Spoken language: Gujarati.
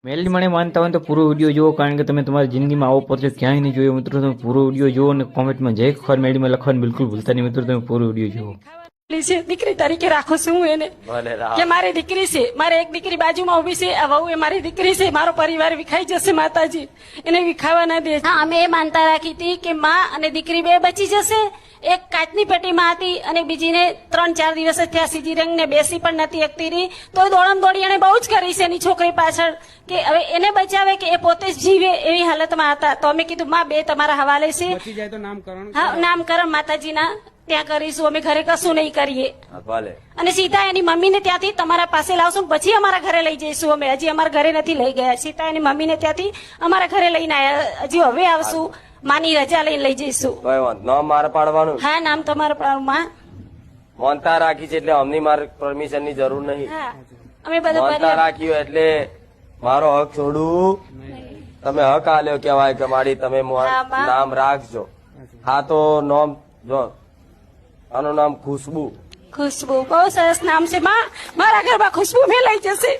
મેલડી મને માનતા હોય તો પૂરો વિડીયો જુઓ, કારણ કે તમે તમારી જિંદગીમાં આવો પત્ર ક્યાંય નહીં જોયો મિત્રો. તમે પૂરો વિડીયો જુઓ અને કોમેન્ટમાં જય ખબર મેલડીમાં લખવાનું બિલકુલ ભૂલતા નહીં મિત્રો. તમે પૂરો વિડીયો જુઓ. દીકરી તરીકે રાખું છું હું એને, કે મારી દીકરી છે, મારે એક દીકરી બાજુમાં ઉભી છે, આ વહુ એ મારી દીકરી છે, મારો પરિવાર વિખાઈ જશે માતાજી, એને વિખાવા ના દે. હા, અમે એ માનતા રાખી હતી કે માં અને દીકરી બે બચી જશે. એક કાચની પેટીમાં હતી અને બીજીને 3-4 દિવસ થયા સીજી રંગ ને બેસી પણ નથી શકતી રહી, તો દોડમ દોડી એને બહુ જ કરી છે એની છોકરી પાછળ, કે હવે એને બચાવે કે એ પોતે જ જીવે એવી હાલતમાં હતા. તો અમે કીધું માં બે તમારા હવાલે છે, હા નામકરણ માતાજીના ત્યાં કરીશું, અમે ઘરે કશું નહીં કરીએ. અને સીધા એની મમ્મીને ત્યાંથી તમારા પાસે લાવશું, પછી અમારા ઘરે લઈ જઈશું. અમે હજી અમારા ઘરે નથી લઈ ગયા, સીધા એની મમ્મીને ત્યાંથી અમારા ઘરે લઈને આવ્યા. હજી હવે આવશું, માની રજા લઈને લઈ જઈશું. નામ મારે પાડવાનું? હા, નામ તમારે પાડવાનું. મોનતા રાખી છે એટલે અમને મારે પરમિશન ની જરૂર નહીં. હા, અમે બધું મોનતા રાખ્યું એટલે મારો હક છોડું. તમે હક આલ્યો કેવાય કે મારી તમે નામ રાખજો. હા તો નામ જો, આનું નામ ખુશ્બુ. ખુશ્બુ બહુ સરસ નામ છે. મારા ઘરમાં ખુશ્બુ મેં લઈ જશે.